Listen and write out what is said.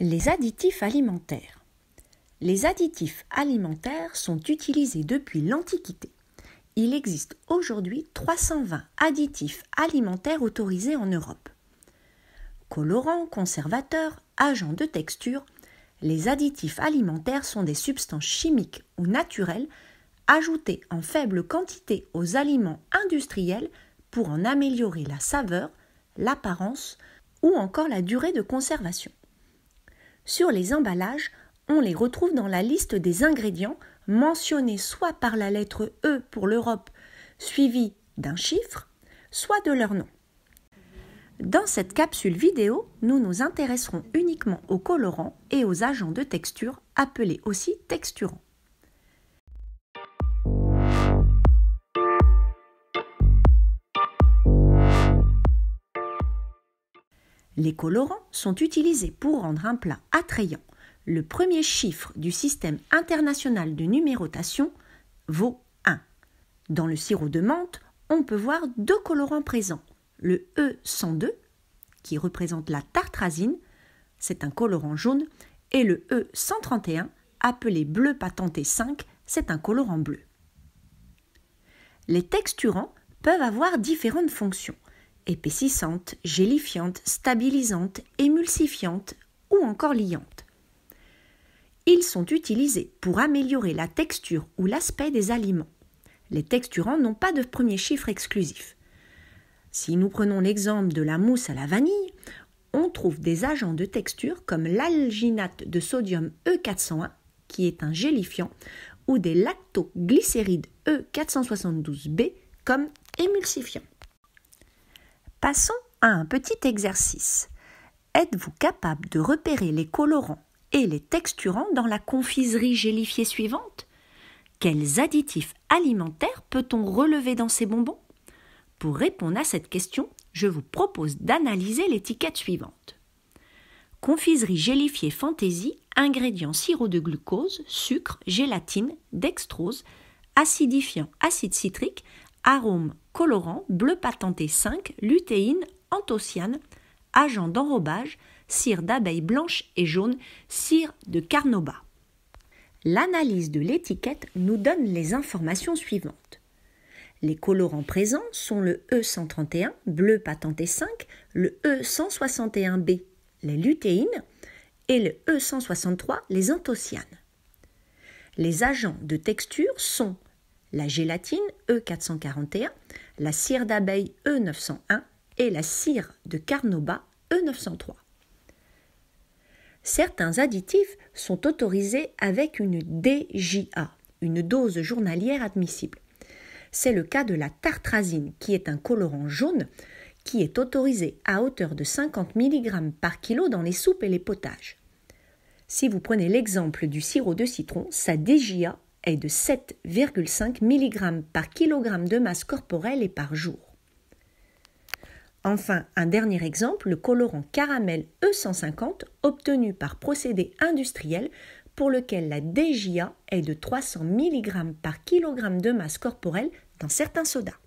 Les additifs alimentaires. Les additifs alimentaires sont utilisés depuis l'Antiquité. Il existe aujourd'hui 320 additifs alimentaires autorisés en Europe. Colorants, conservateurs, agents de texture, les additifs alimentaires sont des substances chimiques ou naturelles ajoutées en faible quantité aux aliments industriels pour en améliorer la saveur, l'apparence ou encore la durée de conservation. Sur les emballages, on les retrouve dans la liste des ingrédients mentionnés soit par la lettre E pour l'Europe, suivie d'un chiffre, soit de leur nom. Dans cette capsule vidéo, nous nous intéresserons uniquement aux colorants et aux agents de texture, appelés aussi texturants. Les colorants sont utilisés pour rendre un plat attrayant. Le premier chiffre du système international de numérotation vaut 1. Dans le sirop de menthe, on peut voir deux colorants présents. Le E102, qui représente la tartrazine, c'est un colorant jaune, et le E131, appelé bleu patenté 5, c'est un colorant bleu. Les texturants peuvent avoir différentes fonctions. Épaississantes, gélifiantes, stabilisantes, émulsifiantes ou encore liantes. Ils sont utilisés pour améliorer la texture ou l'aspect des aliments. Les texturants n'ont pas de premier chiffre exclusif. Si nous prenons l'exemple de la mousse à la vanille, on trouve des agents de texture comme l'alginate de sodium E401, qui est un gélifiant, ou des lactoglycérides E472B comme émulsifiants. Passons à un petit exercice. Êtes-vous capable de repérer les colorants et les texturants dans la confiserie gélifiée suivante? Quels additifs alimentaires peut-on relever dans ces bonbons? Pour répondre à cette question, je vous propose d'analyser l'étiquette suivante. Confiserie gélifiée Fantaisie, ingrédients sirop de glucose, sucre, gélatine, dextrose, acidifiant, acide citrique, arôme, colorant, bleu patenté 5, lutéine, anthocyane, agent d'enrobage, cire d'abeille blanche et jaune, cire de carnauba. L'analyse de l'étiquette nous donne les informations suivantes. Les colorants présents sont le E131, bleu patenté 5, le E161B, les lutéines, et le E163, les anthocyanes. Les agents de texture sont la gélatine E441, la cire d'abeille E901 et la cire de carnauba E903. Certains additifs sont autorisés avec une DJA, une dose journalière admissible. C'est le cas de la tartrazine, qui est un colorant jaune, qui est autorisé à hauteur de 50 mg par kilo dans les soupes et les potages. Si vous prenez l'exemple du sirop de citron, sa DJA est de 7,5 mg par kg de masse corporelle et par jour. Enfin, un dernier exemple, le colorant caramel E150 obtenu par procédé industriel pour lequel la DJA est de 300 mg par kg de masse corporelle dans certains sodas.